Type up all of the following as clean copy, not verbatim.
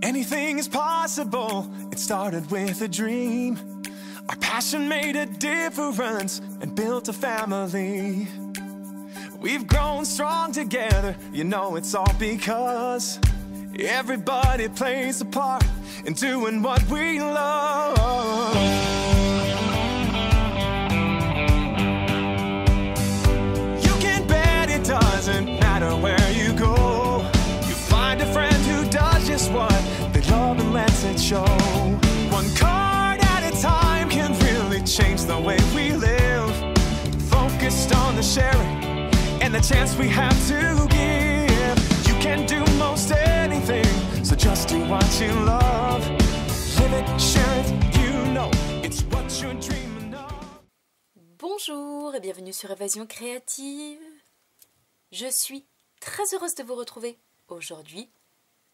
Anything is possible, it started with a dream. Our passion made a difference and built a family. We've grown strong together, you know it's all because everybody plays a part in doing what we love. You can bet it doesn't matter where you go. You find a friend who does just what they love and lets it show. One card at a time can really change the way we live. Focused on the sharing and the chance we have to give. You can do most anything, so just do what you love. Live it, share it, you know it's what you're dreaming of. Bonjour et bienvenue sur Évasion Créative. Je suis très heureuse de vous retrouver aujourd'hui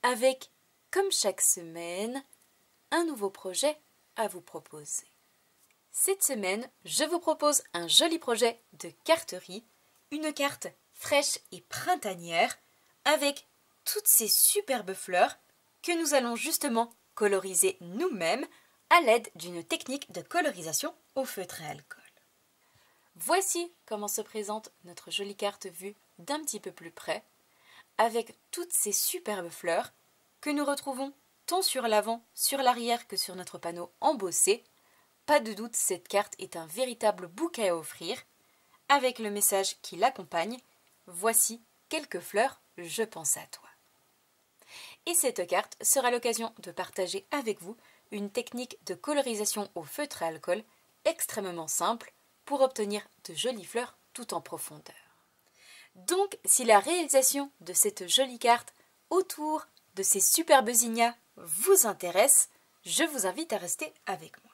avec, comme chaque semaine, un nouveau projet à vous proposer. Cette semaine, je vous propose un joli projet de carterie, une carte fraîche et printanière avec toutes ces superbes fleurs que nous allons justement coloriser nous-mêmes à l'aide d'une technique de colorisation au feutre à alcool. Voici comment se présente notre jolie carte vue d'un petit peu plus près, avec toutes ces superbes fleurs que nous retrouvons tant sur l'avant, sur l'arrière que sur notre panneau embossé. Pas de doute, cette carte est un véritable bouquet à offrir, avec le message qui l'accompagne « Voici quelques fleurs, je pense à toi ». Et cette carte sera l'occasion de partager avec vous une technique de colorisation au feutre à alcool extrêmement simple pour obtenir de jolies fleurs tout en profondeur. Donc, si la réalisation de cette jolie carte autour de ces superbes zinnias vous intéresse, je vous invite à rester avec moi.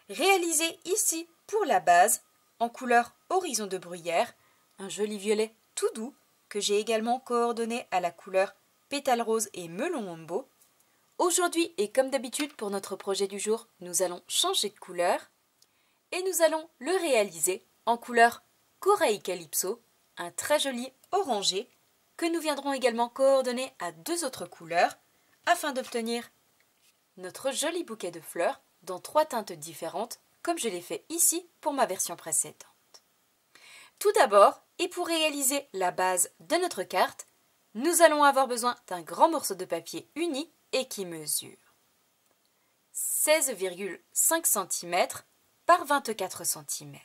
Réalisé ici pour la base, en couleur horizon de bruyère, un joli violet tout doux que j'ai également coordonné à la couleur pétale rose et melon ombo. Aujourd'hui et comme d'habitude pour notre projet du jour, nous allons changer de couleur et nous allons le réaliser en couleur corail calypso, un très joli orangé que nous viendrons également coordonner à deux autres couleurs afin d'obtenir notre joli bouquet de fleurs dans 3 teintes différentes comme je l'ai fait ici pour ma version précédente. Tout d'abord, et pour réaliser la base de notre carte, nous allons avoir besoin d'un grand morceau de papier uni et qui mesure 16,5 cm par 24 cm.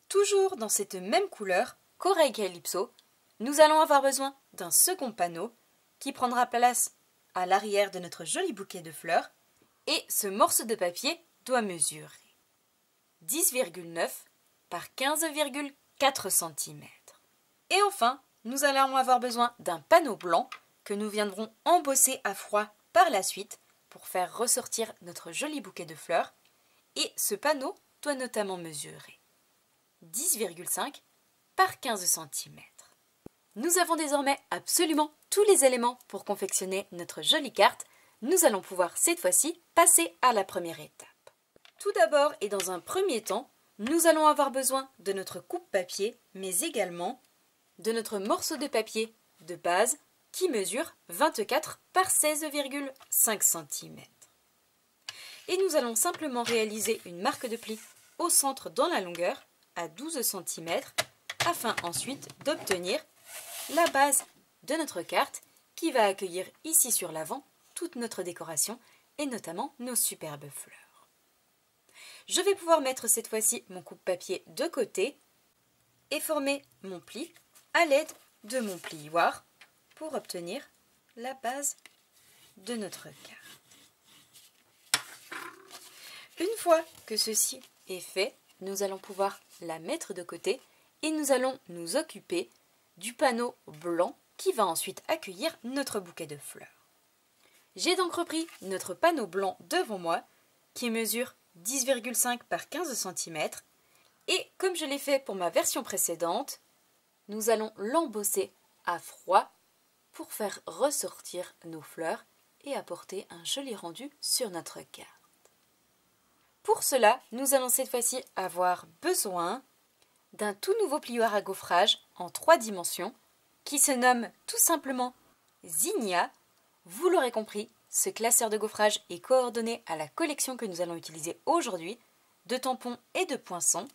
Toujours dans cette même couleur, corail calypso, nous allons avoir besoin d'un second panneau qui prendra place à l'arrière de notre joli bouquet de fleurs et ce morceau de papier doit mesurer 10,9 par 15,4 cm. Et enfin, nous allons avoir besoin d'un panneau blanc que nous viendrons embosser à froid par la suite pour faire ressortir notre joli bouquet de fleurs. Et ce panneau doit notamment mesurer 10,5 par 15 cm. Nous avons désormais absolument tous les éléments pour confectionner notre jolie carte. Nous allons pouvoir cette fois-ci passer à la première étape. Tout d'abord et dans un premier temps, nous allons avoir besoin de notre coupe-papier, mais également de notre morceau de papier de base qui mesure 24 par 16,5 cm. Et nous allons simplement réaliser une marque de pli au centre dans la longueur à 12 cm afin ensuite d'obtenir la base de notre carte qui va accueillir ici sur l'avant toute notre décoration et notamment nos superbes fleurs. Je vais pouvoir mettre cette fois-ci mon coupe-papier de côté et former mon pli à l'aide de mon plioir pour obtenir la base de notre carte. Une fois que ceci est fait, nous allons pouvoir la mettre de côté et nous allons nous occuper du panneau blanc qui va ensuite accueillir notre bouquet de fleurs. J'ai donc repris notre panneau blanc devant moi qui mesure 10,5 par 15 cm et comme je l'ai fait pour ma version précédente, nous allons l'embosser à froid pour faire ressortir nos fleurs et apporter un joli rendu sur notre carte. Pour cela, nous allons cette fois-ci avoir besoin d'un tout nouveau plioir à gaufrage en 3 dimensions qui se nomme tout simplement Zinnia Vous l'aurez compris, ce classeur de gaufrage est coordonné à la collection que nous allons utiliser aujourd'hui, de tampons et de poinçons.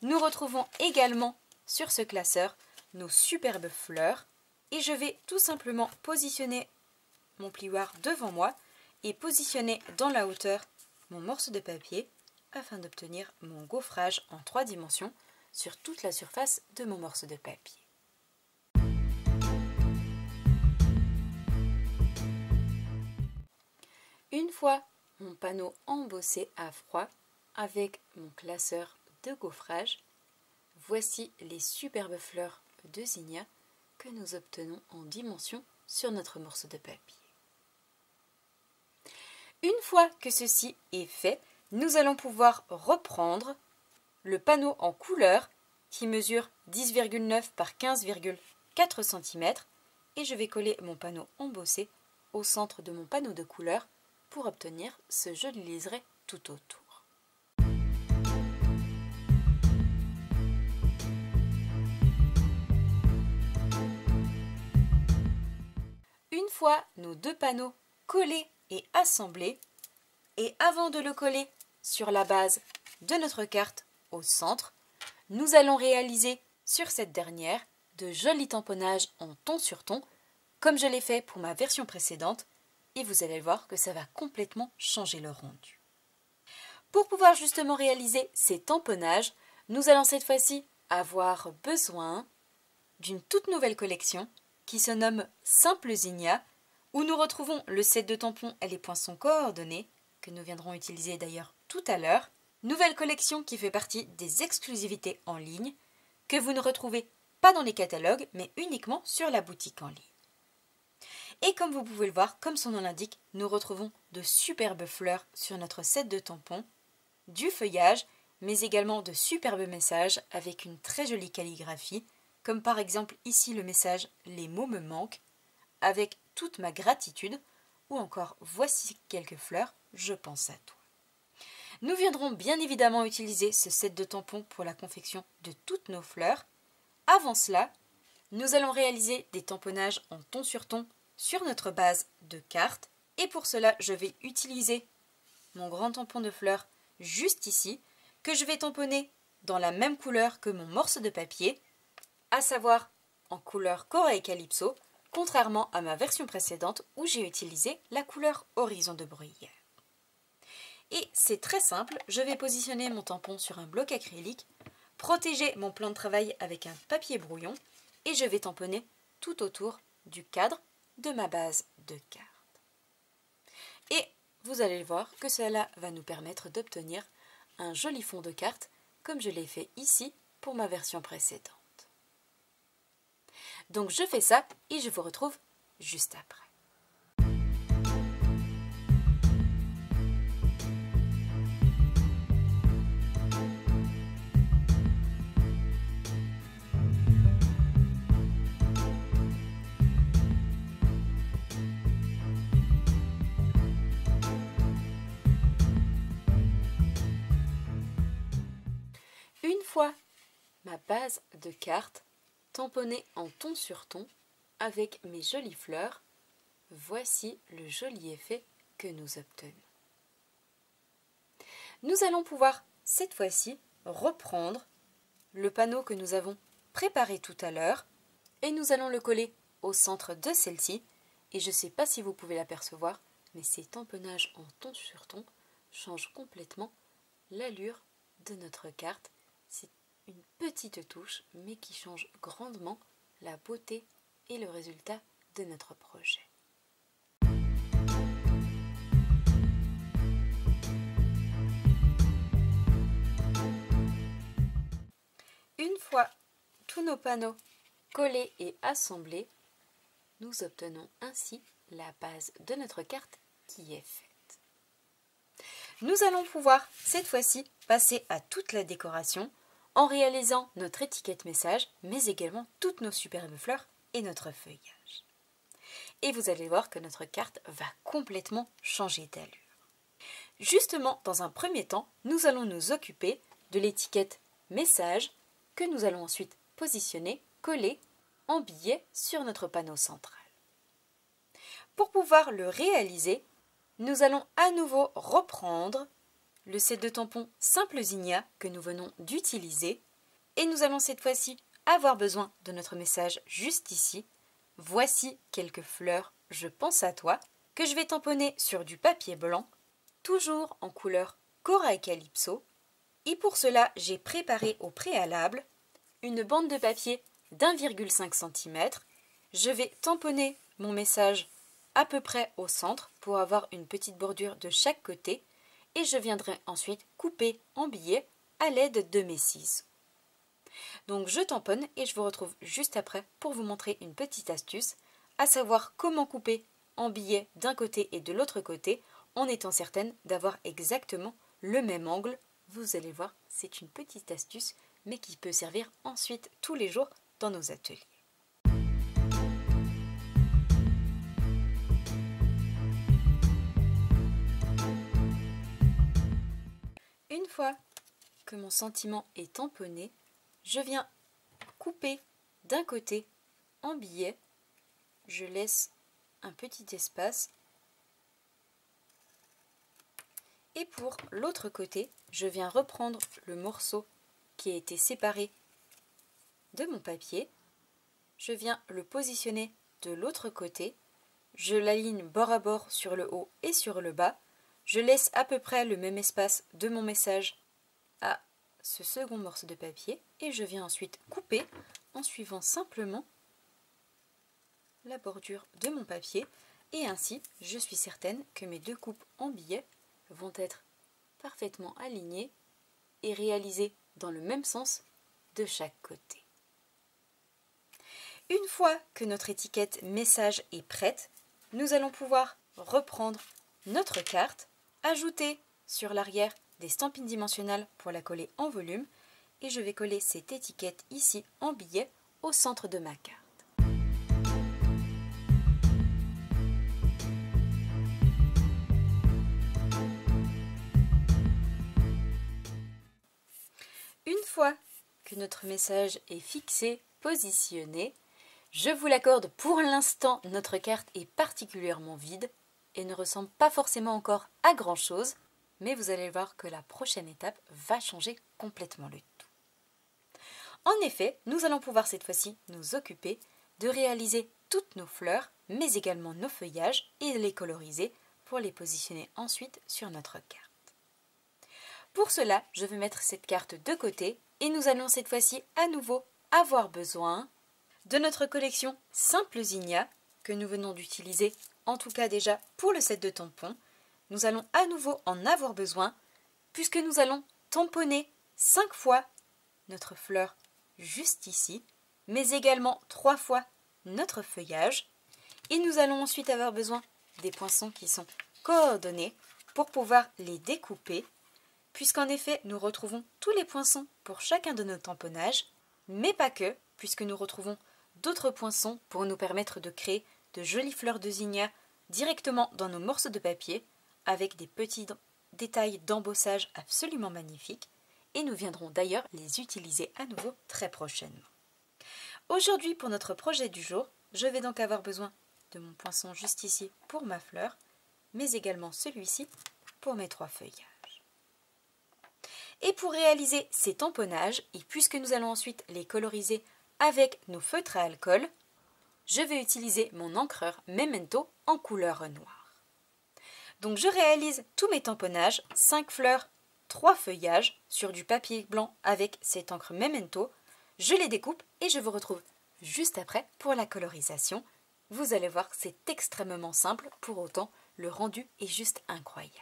Nous retrouvons également sur ce classeur nos superbes fleurs et je vais tout simplement positionner mon plioir devant moi et positionner dans la hauteur mon morceau de papier afin d'obtenir mon gaufrage en 3 dimensions sur toute la surface de mon morceau de papier. Une fois mon panneau embossé à froid avec mon classeur de gaufrage, voici les superbes fleurs de zinnia que nous obtenons en dimension sur notre morceau de papier. Une fois que ceci est fait, nous allons pouvoir reprendre le panneau en couleur qui mesure 10,9 par 15,4 cm et je vais coller mon panneau embossé au centre de mon panneau de couleur pour obtenir ce joli liseré tout autour. Une fois nos 2 panneaux collés et assemblés, et avant de le coller sur la base de notre carte au centre, nous allons réaliser sur cette dernière de jolis tamponnages en ton sur ton, comme je l'ai fait pour ma version précédente, et vous allez voir que ça va complètement changer le rendu. Pour pouvoir justement réaliser ces tamponnages, nous allons cette fois-ci avoir besoin d'une toute nouvelle collection qui se nomme Simple Zinnia, où nous retrouvons le set de tampons et les poinçons coordonnés, que nous viendrons utiliser d'ailleurs tout à l'heure. Nouvelle collection qui fait partie des exclusivités en ligne, que vous ne retrouvez pas dans les catalogues, mais uniquement sur la boutique en ligne. Et comme vous pouvez le voir, comme son nom l'indique, nous retrouvons de superbes fleurs sur notre set de tampons, du feuillage, mais également de superbes messages avec une très jolie calligraphie, comme par exemple ici le message « Les mots me manquent » avec toute ma gratitude, ou encore « Voici quelques fleurs, je pense à toi ». Nous viendrons bien évidemment utiliser ce set de tampons pour la confection de toutes nos fleurs. Avant cela, nous allons réaliser des tamponnages en ton sur notre base de carte. Et pour cela, je vais utiliser mon grand tampon de fleurs juste ici, que je vais tamponner dans la même couleur que mon morceau de papier, à savoir en couleur Corail Calypso, contrairement à ma version précédente où j'ai utilisé la couleur Horizon de Bruyère. Et c'est très simple, je vais positionner mon tampon sur un bloc acrylique, protéger mon plan de travail avec un papier brouillon et je vais tamponner tout autour du cadre de ma base de carte. Et vous allez voir que cela va nous permettre d'obtenir un joli fond de carte comme je l'ai fait ici pour ma version précédente. Donc je fais ça et je vous retrouve juste après. Une fois ma base de carte tamponnée en ton sur ton avec mes jolies fleurs, voici le joli effet que nous obtenons. Nous allons pouvoir cette fois-ci reprendre le panneau que nous avons préparé tout à l'heure et nous allons le coller au centre de celle-ci. Et je ne sais pas si vous pouvez l'apercevoir, mais ces tamponnages en ton sur ton changent complètement l'allure de notre carte. C'est une petite touche, mais qui change grandement la beauté et le résultat de notre projet. Une fois tous nos panneaux collés et assemblés, nous obtenons ainsi la base de notre carte qui est faite. Nous allons pouvoir cette fois-ci passer à toute la décoration en réalisant notre étiquette message, mais également toutes nos superbes fleurs et notre feuillage. Et vous allez voir que notre carte va complètement changer d'allure. Justement, dans un premier temps, nous allons nous occuper de l'étiquette message que nous allons ensuite positionner, coller en billet sur notre panneau central. Pour pouvoir le réaliser, nous allons à nouveau reprendre le set de tampons Simple Zinnia que nous venons d'utiliser et nous allons cette fois-ci avoir besoin de notre message juste ici. Voici quelques fleurs, je pense à toi, que je vais tamponner sur du papier blanc, toujours en couleur Corail Calypso. Et pour cela, j'ai préparé au préalable une bande de papier d'1,5 cm. Je vais tamponner mon message à peu près au centre pour avoir une petite bordure de chaque côté et je viendrai ensuite couper en billets à l'aide de mes ciseaux. Donc je tamponne et je vous retrouve juste après pour vous montrer une petite astuce, à savoir comment couper en billets d'un côté et de l'autre côté en étant certaine d'avoir exactement le même angle. Vous allez voir, c'est une petite astuce mais qui peut servir ensuite tous les jours dans nos ateliers. Une fois que mon sentiment est tamponné, je viens couper d'un côté en billet, je laisse un petit espace et pour l'autre côté, je viens reprendre le morceau qui a été séparé de mon papier, je viens le positionner de l'autre côté, je l'aligne bord à bord sur le haut et sur le bas, je laisse à peu près le même espace de mon message à ce second morceau de papier et je viens ensuite couper en suivant simplement la bordure de mon papier et ainsi je suis certaine que mes deux coupes en billets vont être parfaitement alignées et réalisées dans le même sens de chaque côté. Une fois que notre étiquette message est prête, nous allons pouvoir reprendre notre carte, ajouter sur l'arrière des stampines dimensionnelles pour la coller en volume et je vais coller cette étiquette ici en billet au centre de ma carte. Une fois que notre message est fixé, positionné, je vous l'accorde, pour l'instant notre carte est particulièrement vide et ne ressemble pas forcément encore à grand chose, mais vous allez voir que la prochaine étape va changer complètement le tout. En effet, nous allons pouvoir cette fois-ci nous occuper de réaliser toutes nos fleurs, mais également nos feuillages et les coloriser pour les positionner ensuite sur notre carte. Pour cela, je vais mettre cette carte de côté et nous allons cette fois-ci à nouveau avoir besoin de notre collection Simple Zinnia que nous venons d'utiliser, en tout cas déjà pour le set de tampons. Nous allons à nouveau en avoir besoin puisque nous allons tamponner 5 fois notre fleur juste ici, mais également 3 fois notre feuillage. Et nous allons ensuite avoir besoin des poinçons qui sont coordonnés pour pouvoir les découper, puisqu'en effet nous retrouvons tous les poinçons pour chacun de nos tamponnages, mais pas que, puisque nous retrouvons d'autres poinçons pour nous permettre de créer de jolies fleurs de zinnia directement dans nos morceaux de papier, avec des petits détails d'embossage absolument magnifiques, et nous viendrons d'ailleurs les utiliser à nouveau très prochainement. Aujourd'hui, pour notre projet du jour, je vais donc avoir besoin de mon poinçon juste ici pour ma fleur, mais également celui-ci pour mes 3 feuillages. Et pour réaliser ces tamponnages, et puisque nous allons ensuite les coloriser avec nos feutres à alcool, je vais utiliser mon encreur Memento en couleur noire. Donc je réalise tous mes tamponnages, 5 fleurs, 3 feuillages sur du papier blanc avec cette encre Memento. Je les découpe et je vous retrouve juste après pour la colorisation. Vous allez voir que c'est extrêmement simple, pour autant le rendu est juste incroyable.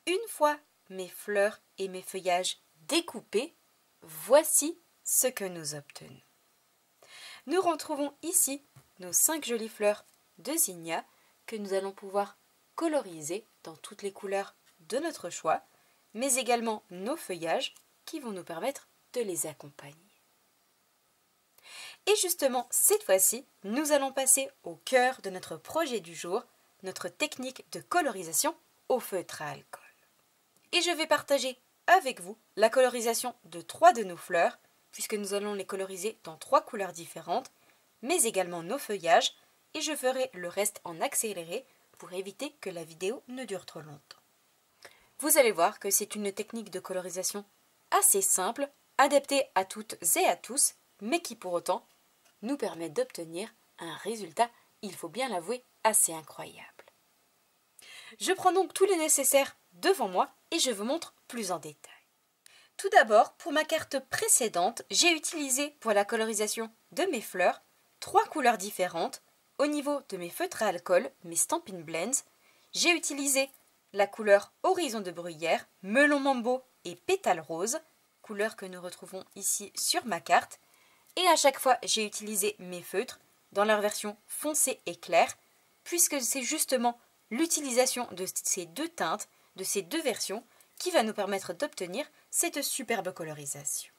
Une fois mes fleurs et mes feuillages découpés, voici ce que nous obtenons. Nous retrouvons ici nos 5 jolies fleurs de zinnia que nous allons pouvoir coloriser dans toutes les couleurs de notre choix, mais également nos feuillages qui vont nous permettre de les accompagner. Et justement, cette fois-ci, nous allons passer au cœur de notre projet du jour, notre technique de colorisation au feutre à alcool. Et je vais partager avec vous la colorisation de 3 de nos fleurs, puisque nous allons les coloriser dans 3 couleurs différentes, mais également nos feuillages, et je ferai le reste en accéléré pour éviter que la vidéo ne dure trop longtemps. Vous allez voir que c'est une technique de colorisation assez simple, adaptée à toutes et à tous, mais qui pour autant nous permet d'obtenir un résultat, il faut bien l'avouer, assez incroyable. Je prends donc tout le nécessaire devant moi et je vous montre plus en détail. Tout d'abord, pour ma carte précédente, j'ai utilisé pour la colorisation de mes fleurs 3 couleurs différentes. Au niveau de mes feutres à alcool, mes Stampin' Blends, j'ai utilisé la couleur Horizon de Bruyère, Melon Mambo et Pétale Rose, couleurs que nous retrouvons ici sur ma carte. Et à chaque fois, j'ai utilisé mes feutres dans leur version foncée et claire, puisque c'est justement l'utilisation de ces 2 teintes, de ces 2 versions, qui va nous permettre d'obtenir cette superbe colorisation.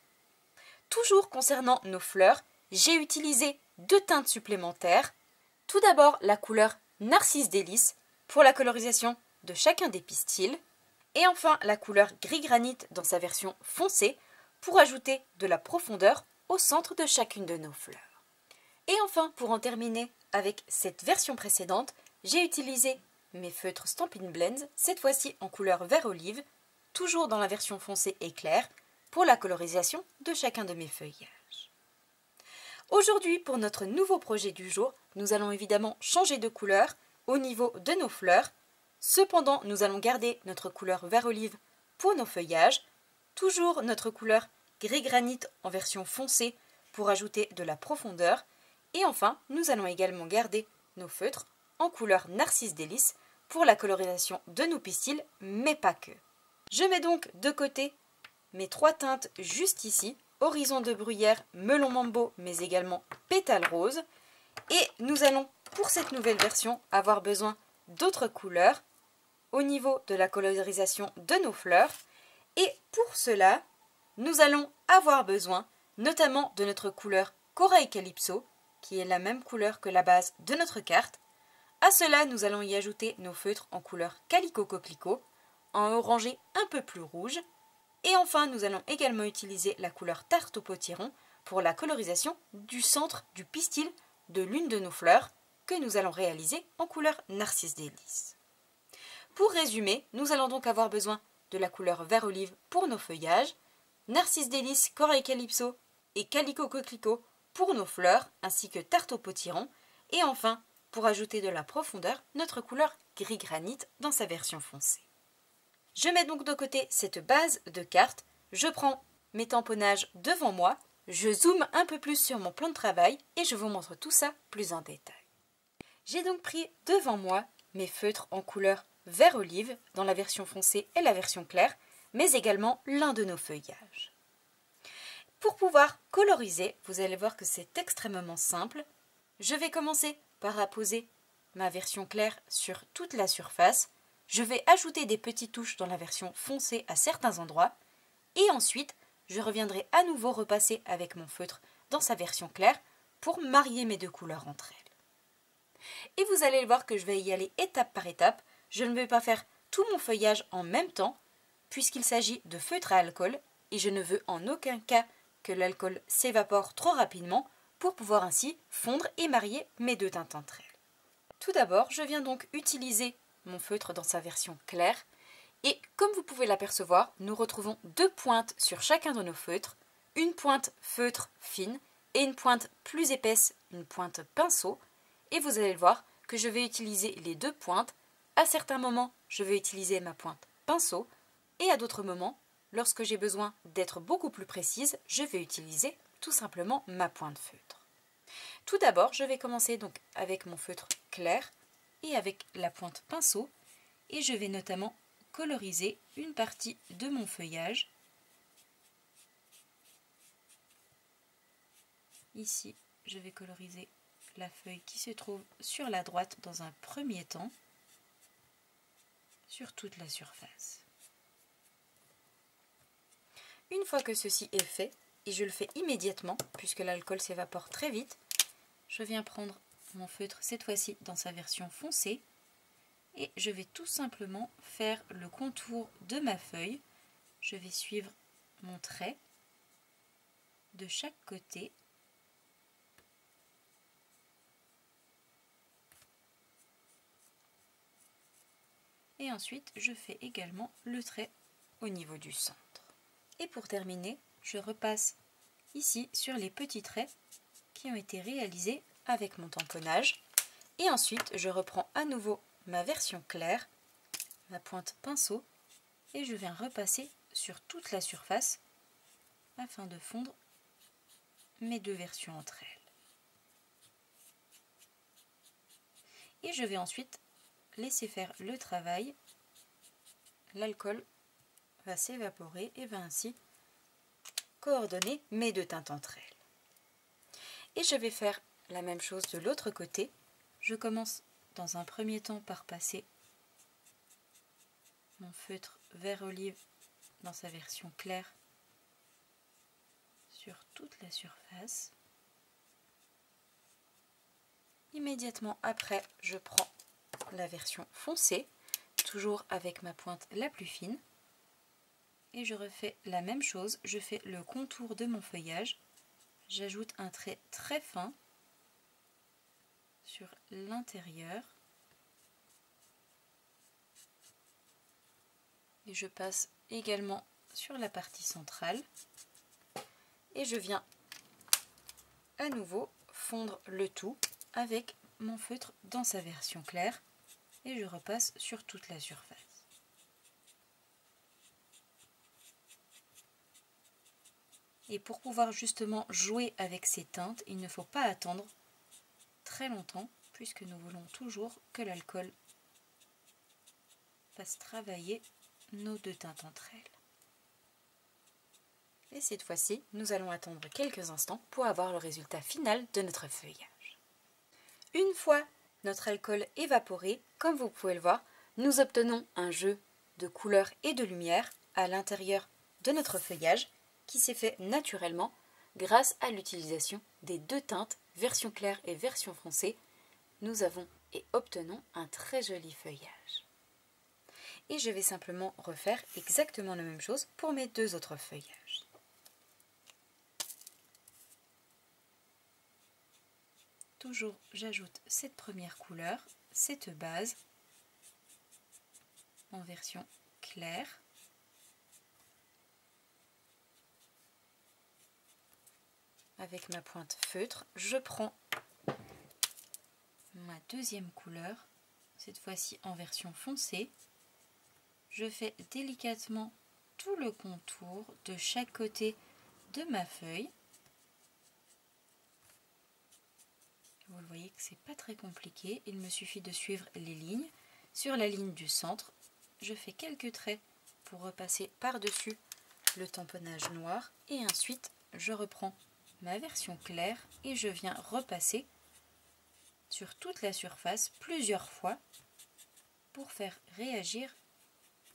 Toujours concernant nos fleurs, j'ai utilisé 2 teintes supplémentaires. Tout d'abord, la couleur Narcisse Délice pour la colorisation de chacun des pistils. Et enfin, la couleur Gris Granit dans sa version foncée pour ajouter de la profondeur au centre de chacune de nos fleurs. Et enfin, pour en terminer avec cette version précédente, j'ai utilisé mes feutres Stampin' Blends, cette fois-ci en couleur vert olive, toujours dans la version foncée et claire, pour la colorisation de chacun de mes feuillages. Aujourd'hui, pour notre nouveau projet du jour, nous allons évidemment changer de couleur au niveau de nos fleurs. Cependant, nous allons garder notre couleur vert olive pour nos feuillages, toujours notre couleur Gris Granit en version foncée pour ajouter de la profondeur. Et enfin, nous allons également garder nos feutres en couleur Narcisse Délice pour la colorisation de nos pistils, mais pas que. Je mets donc de côté mes 3 teintes juste ici, Horizon de Bruyère, Melon Mambo, mais également Pétale Rose. Et nous allons, pour cette nouvelle version, avoir besoin d'autres couleurs au niveau de la colorisation de nos fleurs. Et pour cela, nous allons avoir besoin notamment de notre couleur Corail Calypso, qui est la même couleur que la base de notre carte. À cela, nous allons y ajouter nos feutres en couleur Calico Coquelicot, en orangé un peu plus rouge. Et enfin, nous allons également utiliser la couleur Tarte au potiron pour la colorisation du centre du pistil de l'une de nos fleurs que nous allons réaliser en couleur Narcisse Délice. Pour résumer, nous allons donc avoir besoin de la couleur vert olive pour nos feuillages, Narcisse Délice, Corail Calypso et Calico Coquelicot pour nos fleurs, ainsi que Tarte au potiron, et enfin, pour ajouter de la profondeur, notre couleur Gris Granit dans sa version foncée. Je mets donc de côté cette base de carte, je prends mes tamponnages devant moi, je zoome un peu plus sur mon plan de travail et je vous montre tout ça plus en détail. J'ai donc pris devant moi mes feutres en couleur vert olive dans la version foncée et la version claire, mais également l'un de nos feuillages. Pour pouvoir coloriser, vous allez voir que c'est extrêmement simple. Je vais commencer par apposer ma version claire sur toute la surface. Je vais ajouter des petites touches dans la version foncée à certains endroits. Et ensuite, je reviendrai à nouveau repasser avec mon feutre dans sa version claire pour marier mes 2 couleurs entre elles. Et vous allez voir que je vais y aller étape par étape. Je ne vais pas faire tout mon feuillage en même temps, puisqu'il s'agit de feutre à alcool, et je ne veux en aucun cas que l'alcool s'évapore trop rapidement pour pouvoir ainsi fondre et marier mes 2 teintes entre elles. Tout d'abord, je viens donc utiliser mon feutre dans sa version claire, et comme vous pouvez l'apercevoir, nous retrouvons 2 pointes sur chacun de nos feutres, une pointe feutre fine et une pointe plus épaisse, une pointe pinceau, et vous allez le voir que je vais utiliser les 2 pointes. À certains moments, je vais utiliser ma pointe pinceau, et à d'autres moments, lorsque j'ai besoin d'être beaucoup plus précise, je vais utiliser tout simplement ma pointe feutre. Tout d'abord, je vais commencer donc avec mon feutre clair et avec la pointe pinceau, et je vais notamment coloriser une partie de mon feuillage. Ici, je vais coloriser la feuille qui se trouve sur la droite dans un premier temps, sur toute la surface. Une fois que ceci est fait, et je le fais immédiatement puisque l'alcool s'évapore très vite, je viens prendre mon feutre cette fois-ci dans sa version foncée et je vais tout simplement faire le contour de ma feuille. Je vais suivre mon trait de chaque côté. Et ensuite, je fais également le trait au niveau du centre. Et pour terminer, je repasse ici sur les petits traits qui ont été réalisés avec mon tamponnage. Et ensuite, je reprends à nouveau ma version claire, ma pointe pinceau, et je viens repasser sur toute la surface afin de fondre mes deux versions entre elles. Et je vais ensuite laisser faire le travail. L'alcool va s'évaporer et va ainsi coordonner mes deux teintes entre elles. Et je vais faire la même chose de l'autre côté. Je commence dans un premier temps par passer mon feutre vert olive dans sa version claire sur toute la surface. Immédiatement après, je prends la version foncée, toujours avec ma pointe la plus fine, et je refais la même chose. Je fais le contour de mon feuillage, j'ajoute un trait très fin sur l'intérieur et je passe également sur la partie centrale et je viens à nouveau fondre le tout avec mon feutre dans sa version claire et je repasse sur toute la surface. Et pour pouvoir justement jouer avec ces teintes, il ne faut pas attendre très longtemps puisque nous voulons toujours que l'alcool fasse travailler nos deux teintes entre elles. Et cette fois-ci, nous allons attendre quelques instants pour avoir le résultat final de notre feuillage. Une fois notre alcool évaporé, comme vous pouvez le voir, nous obtenons un jeu de couleurs et de lumière à l'intérieur de notre feuillage qui s'est fait naturellement grâce à l'utilisation des deux teintes, version claire et version foncée. Nous avons et obtenons un très joli feuillage. Et je vais simplement refaire exactement la même chose pour mes deux autres feuillages. Toujours, j'ajoute cette première couleur, cette base, en version claire. Avec ma pointe feutre, je prends ma deuxième couleur, cette fois-ci en version foncée. Je fais délicatement tout le contour de chaque côté de ma feuille. Vous le voyez que c'est pas très compliqué, il me suffit de suivre les lignes. Sur la ligne du centre, je fais quelques traits pour repasser par-dessus le tamponnage noir et ensuite je reprends ma version claire et je viens repasser sur toute la surface plusieurs fois pour faire réagir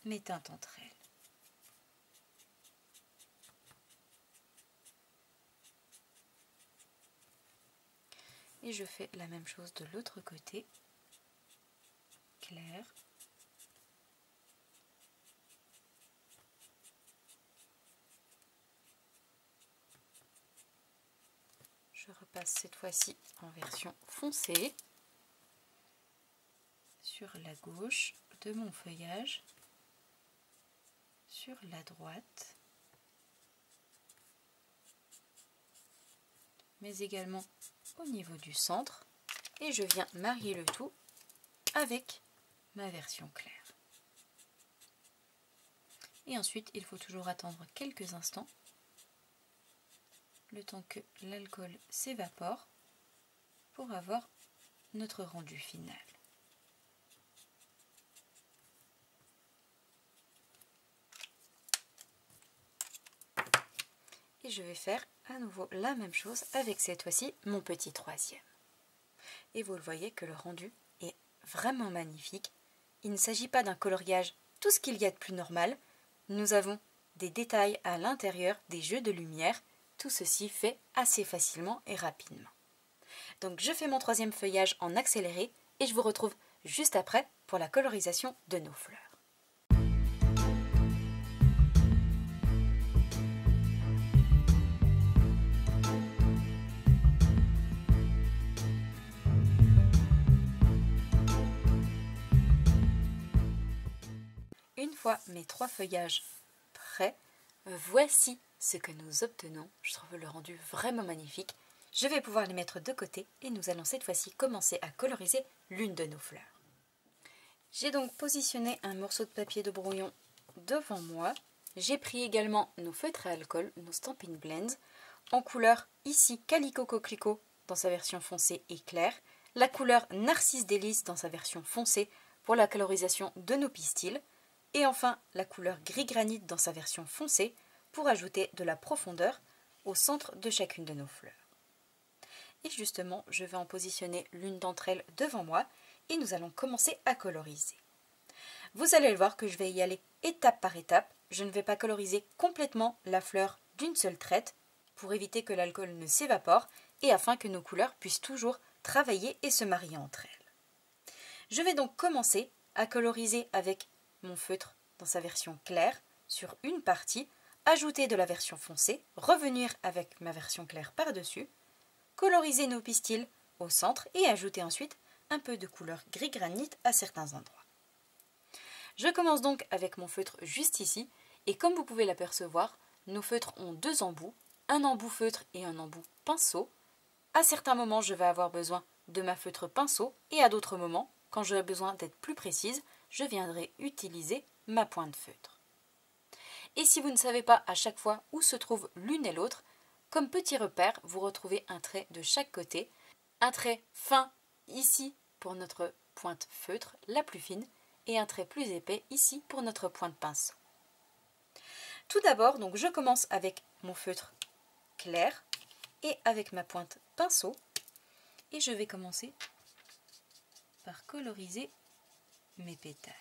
mes teintes entre elles. Et je fais la même chose de l'autre côté, clair. Je repasse cette fois-ci en version foncée sur la gauche de mon feuillage, sur la droite, mais également au niveau du centre, et je viens marier le tout avec ma version claire. Et ensuite, il faut toujours attendre quelques instants, le temps que l'alcool s'évapore, pour avoir notre rendu final. je vais faire à nouveau la même chose avec cette fois-ci mon petit troisième. Et vous le voyez que le rendu est vraiment magnifique. Il ne s'agit pas d'un coloriage tout ce qu'il y a de plus normal. Nous avons des détails à l'intérieur, des jeux de lumière. Tout ceci fait assez facilement et rapidement. Donc je fais mon troisième feuillage en accéléré et je vous retrouve juste après pour la colorisation de nos fleurs. Une fois mes 3 feuillages prêts, voici ce que nous obtenons. Je trouve le rendu vraiment magnifique. Je vais pouvoir les mettre de côté et nous allons cette fois-ci commencer à coloriser l'une de nos fleurs. J'ai donc positionné un morceau de papier de brouillon devant moi. J'ai pris également nos feutres à alcool, nos Stampin' Blends, en couleur ici Calico Coquelicot dans sa version foncée et claire, la couleur Narcisse Délice dans sa version foncée pour la colorisation de nos pistils, et enfin la couleur Gris Granit dans sa version foncée pour ajouter de la profondeur au centre de chacune de nos fleurs. Et justement, je vais en positionner l'une d'entre elles devant moi et nous allons commencer à coloriser. Vous allez le voir que je vais y aller étape par étape. Je ne vais pas coloriser complètement la fleur d'une seule traite pour éviter que l'alcool ne s'évapore et afin que nos couleurs puissent toujours travailler et se marier entre elles. Je vais donc commencer à coloriser avec mon feutre dans sa version claire sur une partie, ajouter de la version foncée, revenir avec ma version claire par-dessus, coloriser nos pistils au centre et ajouter ensuite un peu de couleur gris granit à certains endroits. Je commence donc avec mon feutre juste ici et comme vous pouvez l'apercevoir, nos feutres ont 2 embouts, un embout feutre et un embout pinceau. À certains moments, je vais avoir besoin de ma feutre pinceau et à d'autres moments, quand j'aurai besoin d'être plus précise, je viendrai utiliser ma pointe feutre. Et si vous ne savez pas à chaque fois où se trouve l'une et l'autre, comme petit repère, vous retrouvez un trait de chaque côté, un trait fin ici pour notre pointe feutre, la plus fine, et un trait plus épais ici pour notre pointe pinceau. Tout d'abord, donc je commence avec mon feutre clair et avec ma pointe pinceau, et je vais commencer par coloriser mes pétales.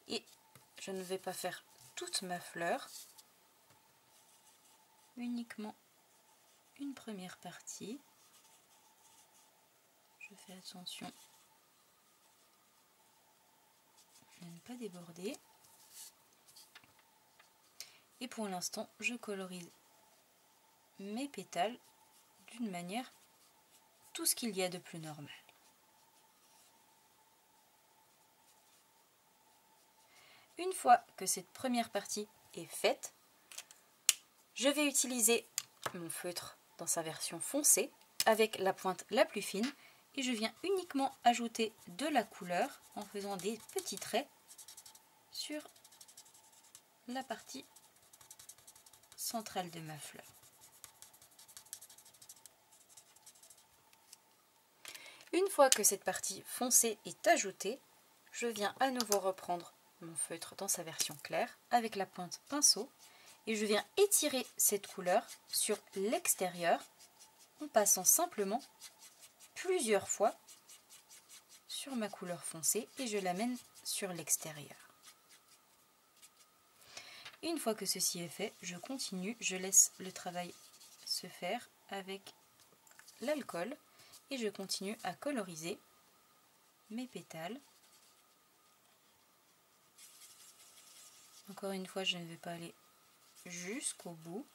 Et je ne vais pas faire toute ma fleur, uniquement une première partie. Je fais attention à ne pas déborder. Et pour l'instant, je colorise mes pétales d'une manière tout ce qu'il y a de plus normal. Une fois que cette première partie est faite, je vais utiliser mon feutre dans sa version foncée avec la pointe la plus fine et je viens uniquement ajouter de la couleur en faisant des petits traits sur la partie centrale de ma fleur. Une fois que cette partie foncée est ajoutée, je viens à nouveau reprendre mon feutre dans sa version claire avec la pointe pinceau et je viens étirer cette couleur sur l'extérieur en passant simplement plusieurs fois sur ma couleur foncée et je l'amène sur l'extérieur. Une fois que ceci est fait, je continue, je laisse le travail se faire avec l'alcool et je continue à coloriser mes pétales. Encore une fois, je ne vais pas aller jusqu'au bout.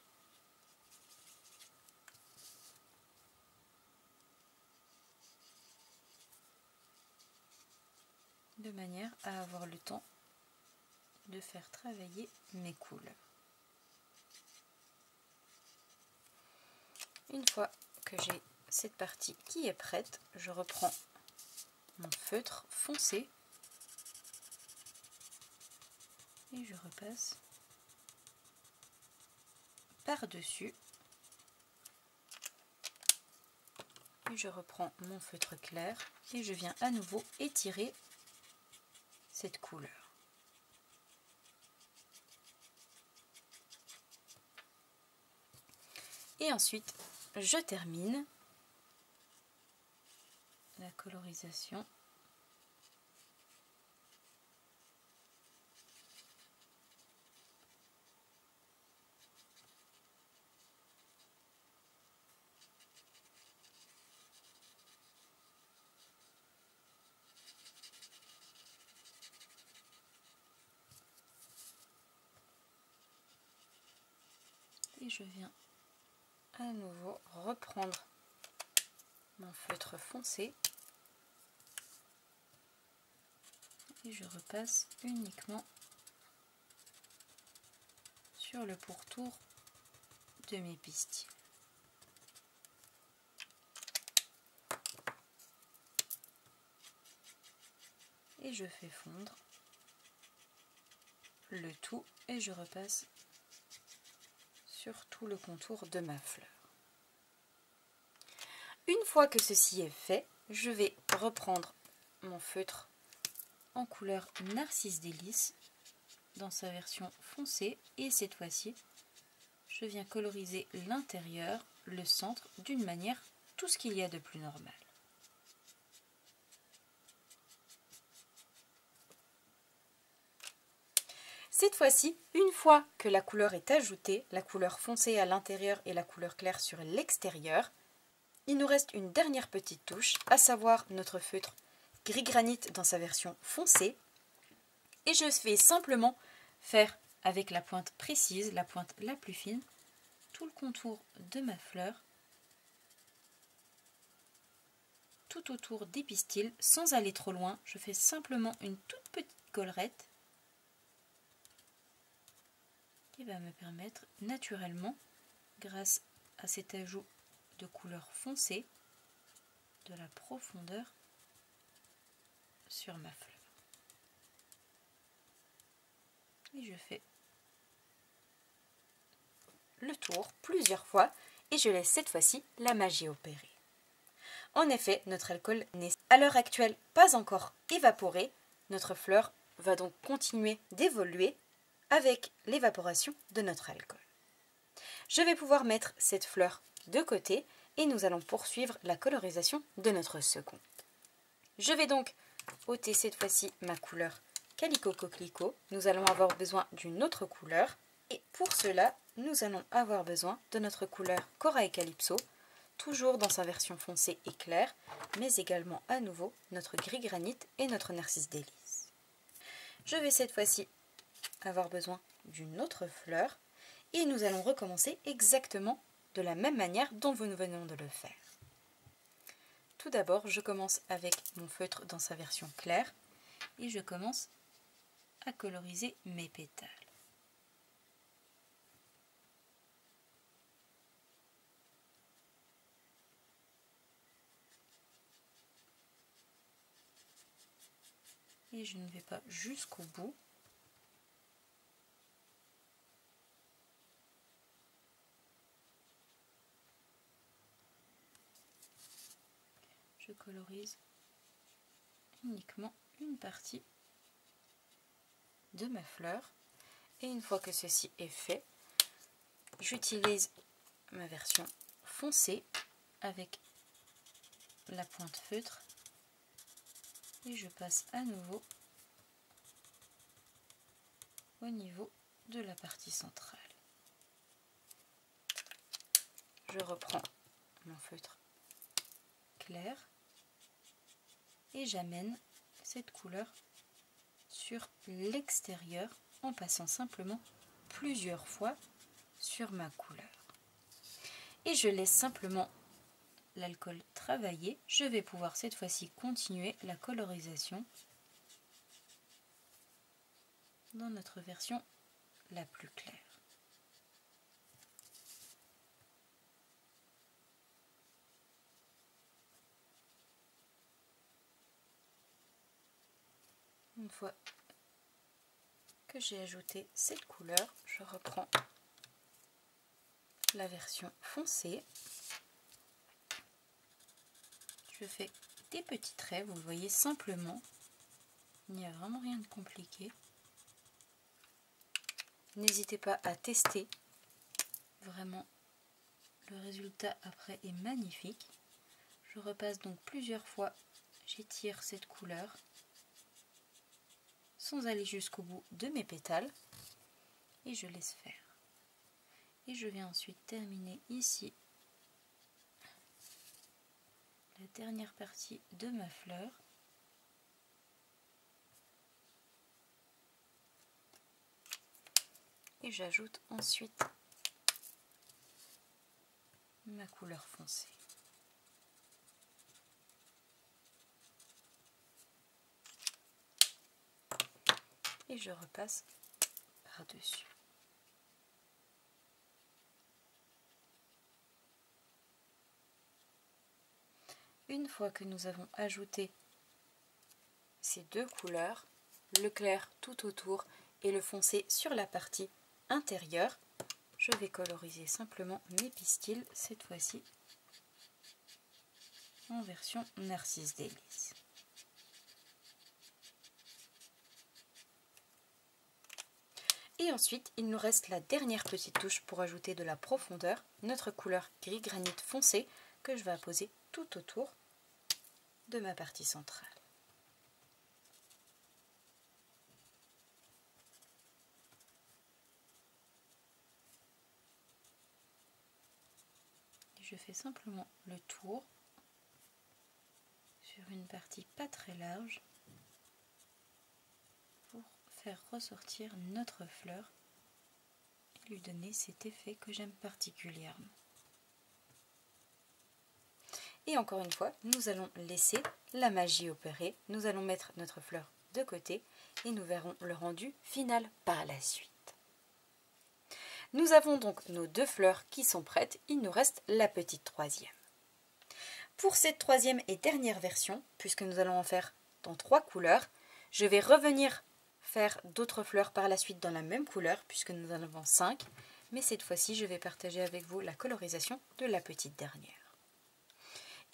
De manière à avoir le temps de faire travailler mes couleurs. Une fois que j'ai cette partie qui est prête, je reprends mon feutre foncé et je repasse par-dessus et je reprends mon feutre clair et je viens à nouveau étirer cette couleur. Et ensuite, je termine la colorisation. Et je viens à nouveau reprendre mon feutre foncé et je repasse uniquement sur le pourtour de mes pistils. Et je fais fondre le tout et je repasse sur tout le contour de ma fleur. Une fois que ceci est fait, je vais reprendre mon feutre en couleur Narcisse Délice dans sa version foncée et cette fois-ci, je viens coloriser l'intérieur, le centre d'une manière tout ce qu'il y a de plus normal. Cette fois-ci, une fois que la couleur est ajoutée, la couleur foncée à l'intérieur et la couleur claire sur l'extérieur, il nous reste une dernière petite touche, à savoir notre feutre gris granit dans sa version foncée. Et je vais simplement faire avec la pointe précise, la pointe la plus fine, tout le contour de ma fleur, tout autour des pistils, sans aller trop loin. Je fais simplement une toute petite collerette qui va me permettre naturellement, grâce à cet ajout de couleur foncée, de la profondeur sur ma fleur. Et je fais le tour plusieurs fois et je laisse cette fois-ci la magie opérer. En effet, notre alcool n'est à l'heure actuelle pas encore évaporé. Notre fleur va donc continuer d'évoluer avec l'évaporation de notre alcool. Je vais pouvoir mettre cette fleur de côté et nous allons poursuivre la colorisation de notre second. Je vais donc ôter cette fois-ci ma couleur Calico Coquelicot. Nous allons avoir besoin d'une autre couleur et pour cela, nous allons avoir besoin de notre couleur Corail Calypso, toujours dans sa version foncée et claire, mais également à nouveau notre gris granit et notre Narcisse Délice. Je vais cette fois-ci avoir besoin d'une autre fleur et nous allons recommencer exactement de la même manière dont nous venons de le faire. Tout d'abord, je commence avec mon feutre dans sa version claire et je commence à coloriser mes pétales. Et je ne vais pas jusqu'au bout. Je colorise uniquement une partie de ma fleur et une fois que ceci est fait, j'utilise ma version foncée avec la pointe feutre et je passe à nouveau au niveau de la partie centrale. Je reprends mon feutre clair et j'amène cette couleur sur l'extérieur en passant simplement plusieurs fois sur ma couleur. Et je laisse simplement l'alcool travailler. Je vais pouvoir cette fois-ci continuer la colorisation dans notre version la plus claire. Une fois que j'ai ajouté cette couleur, je reprends la version foncée. Je fais des petits traits, vous le voyez simplement, il n'y a vraiment rien de compliqué. N'hésitez pas à tester vraiment Le résultat après est magnifique. Je repasse donc plusieurs fois, j'étire cette couleur sans aller jusqu'au bout de mes pétales et je laisse faire. Et je vais ensuite terminer ici la dernière partie de ma fleur. Et j'ajoute ensuite ma couleur foncée. Et je repasse par-dessus. Une fois que nous avons ajouté ces deux couleurs, le clair tout autour et le foncé sur la partie intérieure, je vais coloriser simplement mes pistils, cette fois-ci en version Narcisse Délices. Et ensuite, il nous reste la dernière petite touche pour ajouter de la profondeur, notre couleur gris granit foncé que je vais apposer tout autour de ma partie centrale. Et je fais simplement le tour sur une partie pas très large pour faire ressortir notre fleur et lui donner cet effet que j'aime particulièrement. Et encore une fois, nous allons laisser la magie opérer, nous allons mettre notre fleur de côté et nous verrons le rendu final par la suite. Nous avons donc nos deux fleurs qui sont prêtes, il nous reste la petite troisième. Pour cette troisième et dernière version, puisque nous allons en faire dans 3 couleurs, je vais revenir faire d'autres fleurs par la suite dans la même couleur, puisque nous en avons 5, mais cette fois-ci je vais partager avec vous la colorisation de la petite dernière.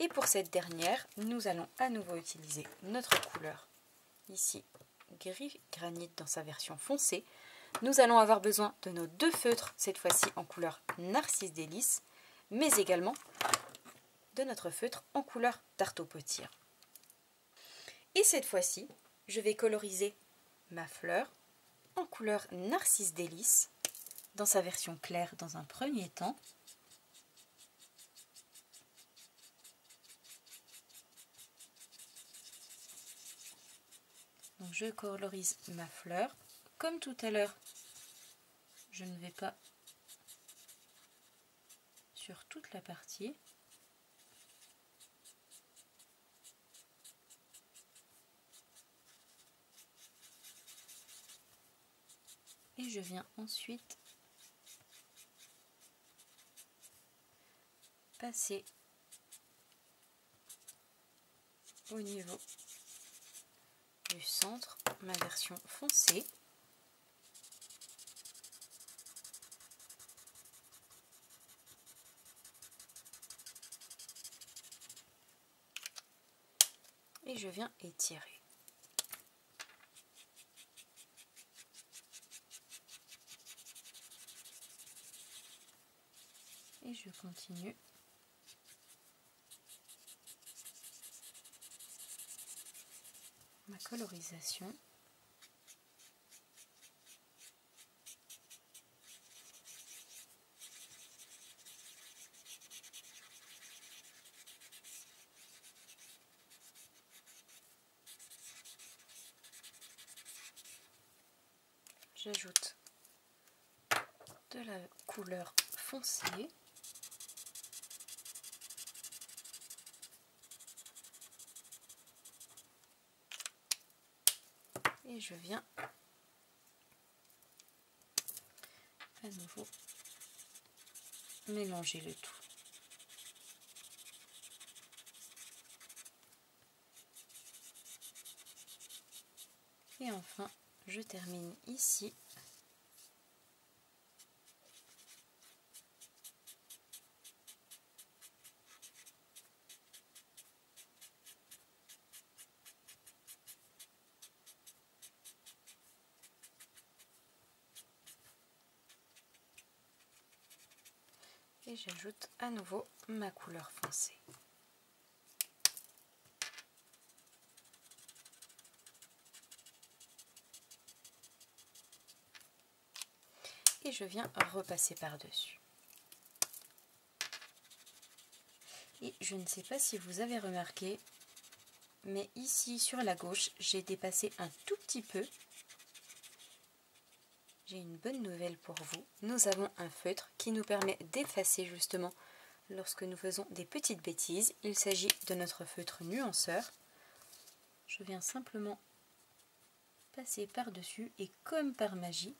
Et pour cette dernière, nous allons à nouveau utiliser notre couleur, ici gris granit dans sa version foncée. Nous allons avoir besoin de nos deux feutres, cette fois-ci en couleur Narcisse Délices, mais également de notre feutre en couleur Tarte aux Potirs. Et cette fois-ci, je vais coloriser ma fleur en couleur Narcisse Délices, dans sa version claire dans un premier temps. Donc je colorise ma fleur. Comme tout à l'heure, je ne vais pas sur toute la partie. Et je viens ensuite passer au niveau du centre, ma version foncée. Et je viens étirer. Et je continue ma colorisation. J'ajoute de la couleur foncée. Et je viens à nouveau mélanger le tout. Et enfin, je termine ici. Et Et j'ajoute à nouveau ma couleur foncée. Et je viens repasser par-dessus. Et je ne sais pas si vous avez remarqué, mais ici sur la gauche, j'ai dépassé un tout petit peu. J'ai une bonne nouvelle pour vous. Nous avons un feutre qui nous permet d'effacer justement lorsque nous faisons des petites bêtises. Il s'agit de notre feutre nuanceur. Je viens simplement passer par-dessus et comme par magie,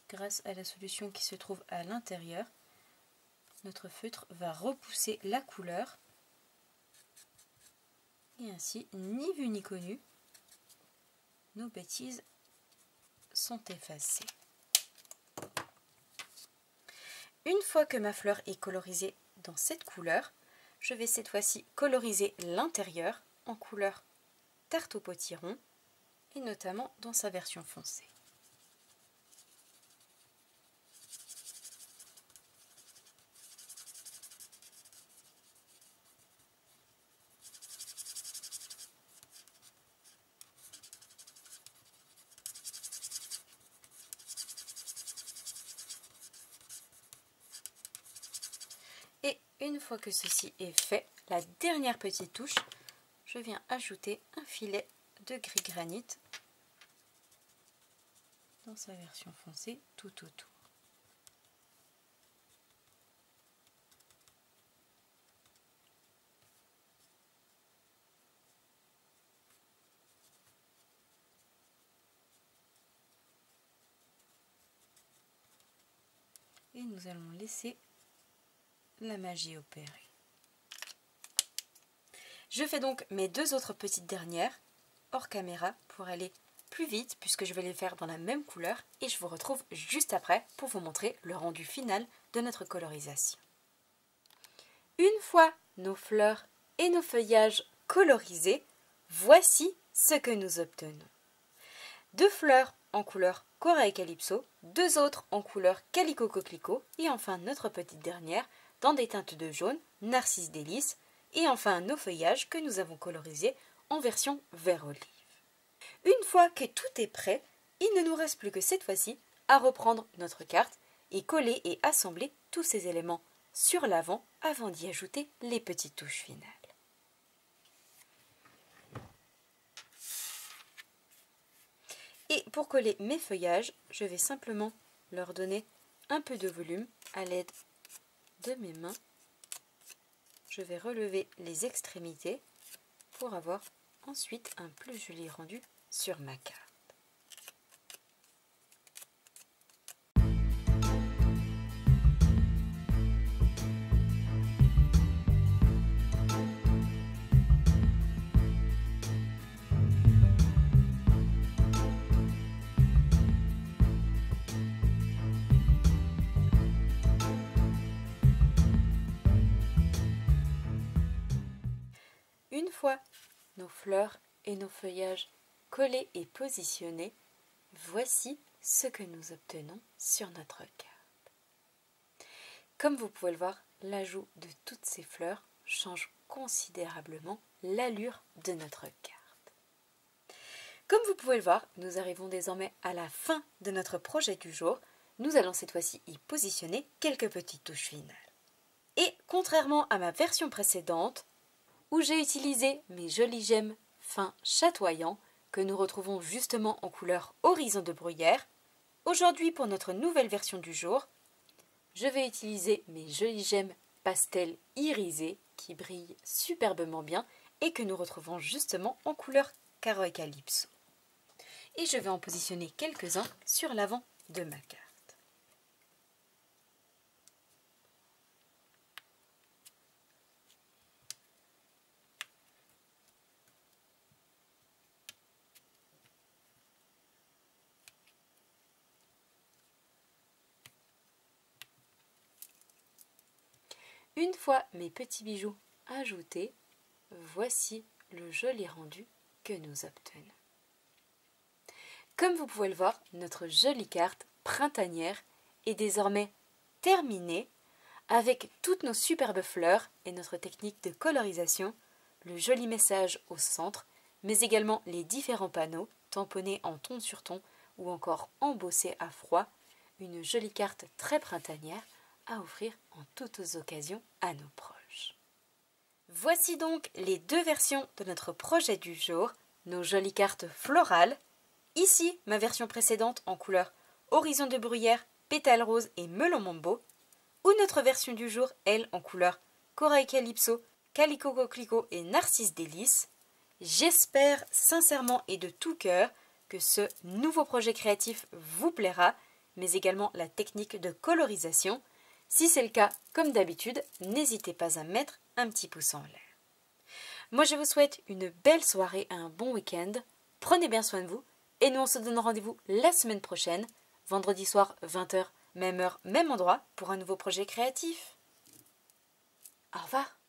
grâce à la solution qui se trouve à l'intérieur, notre feutre va repousser la couleur. Et ainsi, ni vu ni connu, nos bêtises sont effacées. Une fois que ma fleur est colorisée dans cette couleur, je vais cette fois-ci coloriser l'intérieur en couleur tarte au potiron et notamment dans sa version foncée. Et une fois que ceci est fait, la dernière petite touche, je viens ajouter un filet de gris granit dans sa version foncée tout autour. Et nous allons laisser la magie opérer. Je fais donc mes deux autres petites dernières hors caméra pour aller plus vite puisque je vais les faire dans la même couleur et je vous retrouve juste après pour vous montrer le rendu final de notre colorisation. Une fois nos fleurs et nos feuillages colorisés, voici ce que nous obtenons. 2 fleurs en couleur Corail Calypso, 2 autres en couleur Calico Coquelicot et enfin notre petite dernière dans des teintes de jaune, Narcisse Délice et enfin nos feuillages que nous avons colorisés en version vert olive. Une fois que tout est prêt, il ne nous reste plus que cette fois-ci à reprendre notre carte et coller et assembler tous ces éléments sur l'avant avant d'y ajouter les petites touches finales. Et pour coller mes feuillages, je vais simplement leur donner un peu de volume à l'aide de mes mains. Je vais relever les extrémités pour avoir ensuite un plus joli rendu sur ma carte. Une fois nos fleurs et nos feuillages collés et positionnés, voici ce que nous obtenons sur notre carte. Comme vous pouvez le voir, l'ajout de toutes ces fleurs change considérablement l'allure de notre carte. Comme vous pouvez le voir, nous arrivons désormais à la fin de notre projet du jour. Nous allons cette fois-ci y positionner quelques petites touches finales. Et contrairement à ma version précédente, où j'ai utilisé mes jolis gemmes fins chatoyants que nous retrouvons justement en couleur horizon de bruyère, aujourd'hui pour notre nouvelle version du jour, je vais utiliser mes jolis gemmes pastel irisés qui brillent superbement bien et que nous retrouvons justement en couleur Corail Calypso. Et je vais en positionner quelques-uns sur l'avant de ma carte. Une fois mes petits bijoux ajoutés, voici le joli rendu que nous obtenons. Comme vous pouvez le voir, notre jolie carte printanière est désormais terminée avec toutes nos superbes fleurs et notre technique de colorisation, le joli message au centre, mais également les différents panneaux tamponnés en ton sur ton ou encore embossés à froid, une jolie carte très printanière à offrir en toutes occasions à nos proches. Voici donc les deux versions de notre projet du jour, nos jolies cartes florales. Ici, ma version précédente en couleur horizon de bruyère, pétale rose et melon mambo, ou notre version du jour, elle, en couleur corail calypso, calico coquelicot et narcisse délice. J'espère sincèrement et de tout cœur que ce nouveau projet créatif vous plaira, mais également la technique de colorisation. Si c'est le cas, comme d'habitude, n'hésitez pas à mettre un petit pouce en l'air. Moi, je vous souhaite une belle soirée et un bon week-end. Prenez bien soin de vous et nous on se donne rendez-vous la semaine prochaine, vendredi soir 20h, même heure, même endroit, pour un nouveau projet créatif. Au revoir.